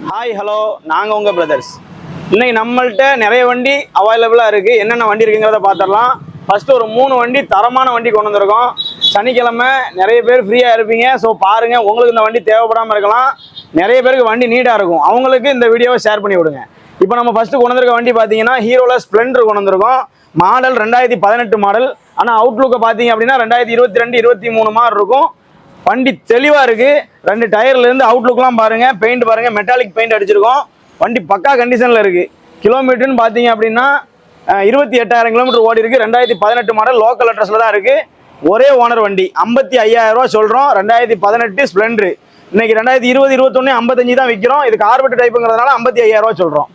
Hi hello, நாங்கள் உங்கள் brothers. இன்னைக்கு நம்மள்கிட்ட நிறைய வண்டி அவைலபிளாக இருக்குது. என்னென்ன வண்டி இருக்குங்கிறத பார்த்துடலாம். ஃபஸ்ட்டு ஒரு 3 வண்டி தரமான வண்டி கொண்டு வந்திருக்கோம். சனிக்கிழமை நிறைய பேர் ஃப்ரீயாக இருப்பீங்க. ஸோ பாருங்கள், உங்களுக்கு இந்த வண்டி தேவைப்படாமல் இருக்கலாம். நிறைய பேருக்கு வண்டி நீடாக இருக்கும். அவங்களுக்கு இந்த வீடியோவை ஷேர் பண்ணி விடுங்க. இப்போ நம்ம ஃபஸ்ட்டு கொண்டு வந்திருக்க வண்டி பார்த்தீங்கன்னா ஹீரோவில் ஸ்ப்ளெண்டர் கொண்டு வந்திருக்கோம். Model 2018 model. ஆனால் அவுட்லுக்கை பார்த்தீங்க அப்படின்னா 2022 23 மாதிரி இருக்கும். வண்டி தெளிவாக இருக்குது. 2 டயர்லேருந்து அவுட்லுக்லாம் பாருங்கள். பெயிண்ட் பாருங்கள், மெட்டாலிக் பெயிண்ட் அடிச்சிருக்கோம். வண்டி பக்கா கண்டிஷனில் இருக்குது. கிலோமீட்டர்னு பார்த்தீங்க அப்படின்னா 28,000 கிலோமீட்டர் ஓடி இருக்குது. 2018 மாடல். லோக்கல் அட்ரஸில் தான் இருக்குது. ஒரே ஓனர் வண்டி. 55,000 ரூபா சொல்கிறோம். 2018 ஸ்ப்ளெண்டரு. இன்னைக்கு 2020 21 55 தான் விற்கிறோம். இது கார்பெட் டைப்புங்கிறதுனால 55,000 ரூபா சொல்கிறோம்.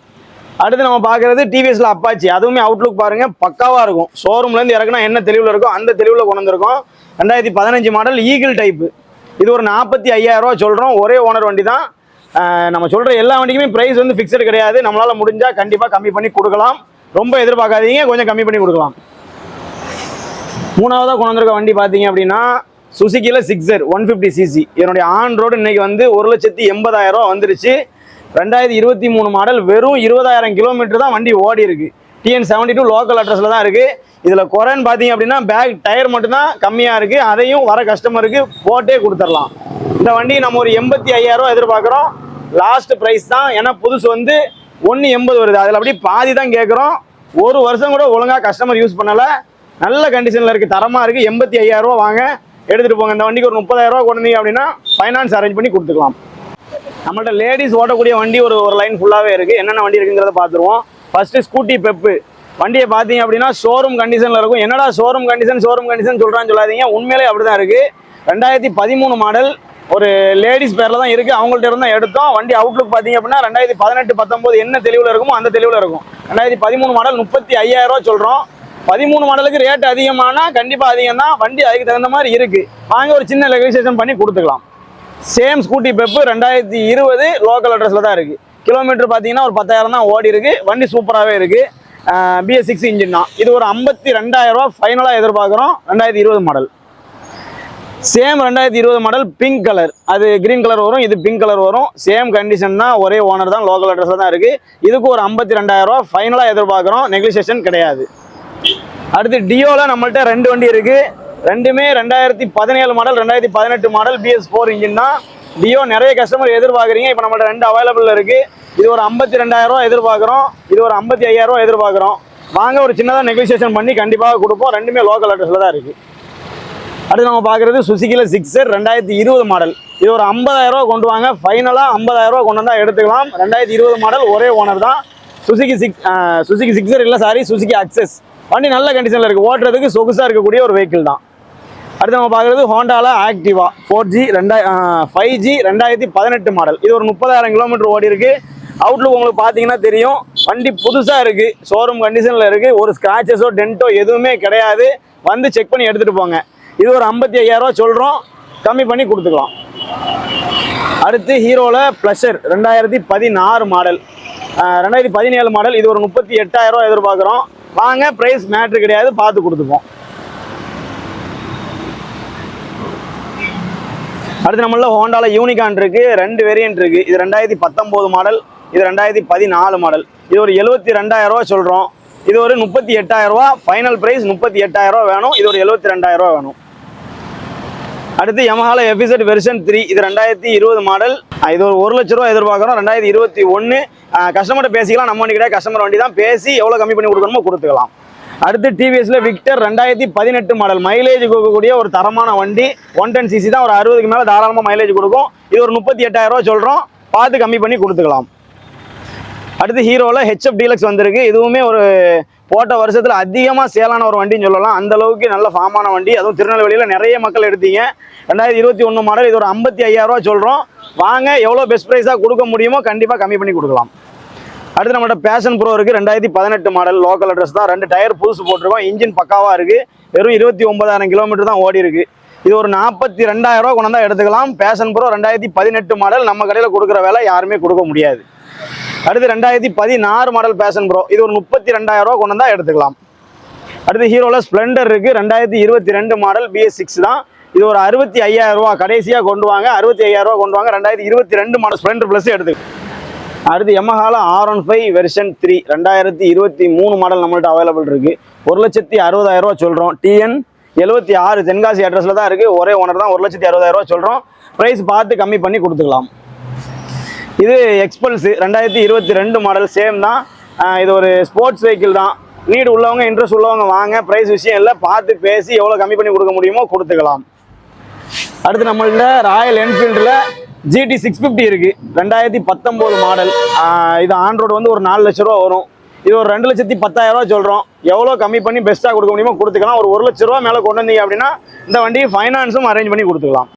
அடுத்து நம்ம பார்க்குறது டிவிஎஸ்ல அப்பாச்சி. அதுவுமே அவுட்லுக் பாருங்கள், பக்காவாக இருக்கும். ஷோரூம்லேருந்து இறக்குனா என்ன தெளிவில் இருக்கும் அந்த தெளிவில் கொண்டு வந்திருக்கோம். 2015 மாடல் ஈகிள் டைப்பு. இது ஒரு 45,000 ரூபா சொல்கிறோம். ஒரே ஓனர் வண்டி தான். நம்ம சொல்கிற எல்லா வண்டிக்குமே ப்ரைஸ் வந்து ஃபிக்ஸடு கிடையாது. நம்மளால் முடிஞ்சால் கண்டிப்பாக கம்மி பண்ணி கொடுக்கலாம். ரொம்ப எதிர்பார்க்காதீங்க, கொஞ்சம் கம்மி பண்ணி கொடுக்கலாம். மூணாவதாக கொண்டு வந்திருக்க வண்டி பார்த்தீங்க அப்படின்னா சுசுக்கியில் சிக்ஸர் 150cc. என்னுடைய ஆன் ரோடு இன்னைக்கு வந்து 1,80,000 ரூபா வந்துருச்சு. 2023 மாடல். வெறும் 20,000 கிலோமீட்டர் தான் வண்டி ஓடி இருக்கு. TN72 லோக்கல் அட்ரஸில் தான் இருக்குது. இதில் குறைன்னு பார்த்தீங்க அப்படின்னா பேக் டயர் மட்டும்தான் கம்மியாக இருக்குது. அதையும் வர கஸ்டமருக்கு போட்டே கொடுத்துடலாம். இந்த வண்டி நம்ம ஒரு 85,000 ரூபா எதிர்பார்க்குறோம். லாஸ்ட் ப்ரைஸ் தான். ஏன்னா புதுசு வந்து 180 வருது. அதில் அப்படி பாதி தான் கேட்குறோம். ஒரு வருஷம் கூட ஒழுங்காக கஸ்டமர் யூஸ் பண்ணலை. நல்ல கண்டிஷனில் இருக்குது, தரமாக இருக்குது. 85,000 ரூபா வாங்க, எடுத்துகிட்டு போங்க. இந்த வண்டிக்கு ஒரு 30,000 ரூபா கொண்டு வந்தீங்க அப்படின்னா ஃபைனான்ஸ் அரேஞ்ச் பண்ணி கொடுத்துக்கலாம். நம்மள்ட்ட லேடிஸ் ஓட்டக்கூடிய வண்டி ஒரு லைன் ஃபுல்லாகவே இருக்குது. என்னென்ன வண்டி இருக்குங்கிறத பார்த்துருவோம். First scooty pep. வண்டியை பார்த்தீங்க அப்படின்னா ஷோரூம் கண்டிஷனில் இருக்கும். என்னடா ஷோரூம் கண்டிஷன் சொல்கிறான்னு சொல்லாதீங்க, உண்மையிலே அப்படி தான் இருக்குது. 2013 மாடல். ஒரு லேடிஸ் பேரில் தான் இருக்குது. அவங்கள்ட்ட இருந்தால் எடுத்தோம். வண்டி அவுட்லுக் பார்த்தீங்க அப்படின்னா 2018 19 என்ன தெளிவில் இருக்குமோ அந்த தெளிவில் இருக்கும். 2013 மாடல் 35,000 ரூபா சொல்கிறோம். 13 மாடலுக்கு ரேட் அதிகமானால் கண்டிப்பாக அதிகம் தான். வண்டி அதுக்கு தகுந்த மாதிரி இருக்குது. வாங்க ஒரு சின்ன ரெஜிஸ்ட்ரேஷன் பண்ணி கொடுத்துக்கலாம். சேம் ஸ்கூட்டி பெப்பு 2020 லோக்கல் அட்ரஸில் தான் இருக்குது. கிலோமீட்டர் பார்த்தீங்கன்னா ஒரு 10,000 தான் ஓடி இருக்குது. வண்டி சூப்பராகவே இருக்குது. BS6 இன்ஜின் தான். இது ஒரு 52,000 ரூபா ஃபைனலாக எதிர்பார்க்குறோம். 2020 model. Same 2020 model pink colour. அது கிரீன் கலர் வரும், இது பிங்க் கலர் வரும். சேம் கண்டிஷன் தான், ஒரே ஓனர் தான், லோக்கல் அட்ரஸில் தான் இருக்குது. இதுக்கு ஒரு 52,000 ரூபா ஃபைனலாக எதிர்பார்க்குறோம். நெகோசியேஷன் கிடையாது. அடுத்து டியோவில் நம்மள்ட்ட 2 வண்டி இருக்குது. ரெண்டுமே 2017 மாடல் 2018 மாடல் BS4 இன்ஜின் தான். டியோ நிறைய கஸ்டமர் எதிர்பார்க்குறீங்க. இப்போ நம்மள்ட்ட 2 அவைலபிள் இருக்குது. இது ஒரு 52,000 ரூபா எதிர்பார்க்குறோம். இது ஒரு 55,000 ரூபா எதிர்பார்க்குறோம். வாங்க ஒரு சின்னதாக நெகோசியேஷன் பண்ணி கண்டிப்பாக கொடுப்போம். ரெண்டுமே லோக்கல் அட்ரஸில் தான் இருக்குது. அடுத்து நம்ம பார்க்குறது சுசுக்கியில் சிக்ஸர் 2020 மாடல். இது ஒரு 50,000 ரூபா கொண்டு வாங்க. ஃபைனலாக 50,000 ரூபா கொண்டு வந்தால் எடுத்துக்கலாம். 2020 மாடல், ஒரே ஓனர் தான். சுசுக்கி சிக்ஸர் இல்லை, சாரி, சுசுக்கி அக்சஸ். வண்டி நல்ல கண்டிஷனில் இருக்குது. ஓட்டுறதுக்கு சொகுசாக இருக்கக்கூடிய ஒரு வெஹிக்கிள் தான். அடுத்து நம்ம பார்க்குறது ஹோண்டாவில் ஆக்டிவா 5G 2018 மாடல். இது ஒரு 30,000 கிலோமீட்டர் ஓடி இருக்குது. அவுட்லுக் உங்களுக்கு பார்த்தீங்கன்னா தெரியும். வண்டி புதுசாக இருக்குது, ஷோரூம் கண்டிஷனில் இருக்குது. ஒரு ஸ்க்ராச்சஸோ டென்ட்டோ எதுவுமே கிடையாது. வந்து செக் பண்ணி எடுத்துகிட்டு போங்க. இது ஒரு 55,000 ரூபா சொல்கிறோம். கம்மி பண்ணி கொடுத்துக்கலாம். அடுத்து ஹீரோவில் ப்ளஷர் 2016 மாடல். 2017 மாடல். இது ஒரு 38,000 ரூபா எதிர்பார்க்குறோம். வாங்க, ப்ரைஸ் மேட்ரு கிடையாது, பார்த்து கொடுத்துப்போம். அடுத்து நம்மள ஹோண்டாவில் யூனிகான் இருக்குது. 2 வேரியன்ட் இருக்குது. இது 2019 மாடல், இது 2014 மாடல். இது ஒரு 72,000 ரூபா சொல்கிறோம். இது ஒரு 38,000 ரூபா ஃபைனல் ப்ரைஸ். 38,000 ரூபா வேணும். இது ஒரு 72,000 ரூபா வேணும். அடுத்து யமஹால FZ வெர்ஷன் 3. இது 2020 மாடல். இது ஒரு 1,00,000 ரூபா எதிர்பார்க்குறோம். 2021. கஸ்டமர்கிட்ட பேசிக்கலாம். நம்ம வண்டி கிடையாது, கஸ்டமர் வண்டி தான். பேசி எவ்வளோ கம்மி பண்ணி கொடுக்கணுமோ கொடுத்துக்கலாம். அடுத்து டிவிஎஸ்ல விக்டர் 2018 மாடல். மைலேஜ் கொடுக்கக்கூடிய ஒரு தரமான வண்டி. 110cc தான். ஒரு 60க்கு மேலே தாராளமாக மைலேஜ் கொடுக்கும். இது ஒரு 38,000 ரூபா சொல்கிறோம். பார்த்து கம்மி பண்ணி கொடுத்துக்கலாம். அடுத்து ஹீரோவில் HF டீலக்ஸ் வந்திருக்கு. இதுவுமே ஒரு போட்ட வருஷத்தில் அதிகமாக சேலான ஒரு வண்டின்னு சொல்லலாம். அந்த அளவுக்கு நல்ல ஃபார்மான வண்டி. அதுவும் திருநெல்வேலியில் நிறைய மக்கள் எடுத்தீங்க. 2021 மாடல். இது ஒரு 55,000 ரூபா சொல்கிறோம். வாங்க, எவ்வளோ பெஸ்ட் ப்ரைஸாக கொடுக்க முடியுமோ கண்டிப்பாக கம்மி பண்ணி கொடுக்கலாம். அடுத்து நம்மகிட்ட பேஷன் ப்ரோ இருக்குது. 2018 மாடல், லோக்கல் அட்ரஸ் தான். 2 டயர் புதுசு போட்டிருக்கோம். இன்ஜின் பக்காவாக இருக்குது. வெறும் 29,000 கிலோமீட்டர் தான் ஓடி இருக்குது. இது ஒரு 42,000 ரூபா கொண்டு வந்தால் எடுத்துக்கலாம். Passion pro 2018 model. நம்ம கடையில் கொடுக்குற வேலை யாருமே கொடுக்க முடியாது. அடுத்து 2016 மாடல் பேஷன் ப்ரோ. இது ஒரு 32,000 ரூபா கொண்டு வந்தால் எடுத்துக்கலாம். அடுத்து ஹீரோவில் ஸ்ப்ளெண்டர் இருக்குது. 2022 மாடல் BS6 தான். இது ஒரு 65,000 ரூபா கடைசியாக கொண்டு வாங்க. 65,000 ரூபா கொண்டு வாங்க. 2022 மாடல் ஸ்ப்ளெண்டர் ப்ளஸ் எடுத்து. அடுத்து Yamahaல R15 வெர்ஷன் 3 2023 மாடல் நம்மள்ட்ட அவைலபிள் இருக்கு. 1,60,000 ரூபா சொல்றோம். TN 76 தென்காசி அட்ரஸ்ல தான் இருக்கு. ஒரே ஓனர் தான். 1,60,000 ரூபா சொல்றோம். பிரைஸ் பார்த்து கம்மி பண்ணி கொடுத்துக்கலாம். இது எக்ஸ்பல்ஸ் 2022 மாடல் சேம் தான். இது ஒரு ஸ்போர்ட்ஸ் வெஹிக்கிள் தான். நீடு உள்ளவங்க இன்ட்ரெஸ்ட் உள்ளவங்க வாங்க. பிரைஸ் விஷயம் இல்லை, பார்த்து பேசி எவ்வளோ கம்மி பண்ணி கொடுக்க முடியுமோ கொடுத்துக்கலாம். அடுத்து நம்மள்ட்ட ராயல் என்ஃபீல்டில் GT 650 இருக்கு. 2019 மாடல். இது ஆன் ரோடு வந்து ஒரு 4 லட்ச ரூபா வரும். இது ஒரு 2,10,000 ரூபா சொல்றோம். எவ்வளோ கம்மி பண்ணி பெஸ்ட்டாக கொடுக்க முடியுமோ கொடுத்துக்கலாம். ஒரு 1 லட்ச ரூபா மேலே கொண்டு வந்தீங்க அப்படின்னா இந்த வண்டி ஃபைனான்ஸும் அரேஞ்ச் பண்ணி கொடுத்துக்கலாம்.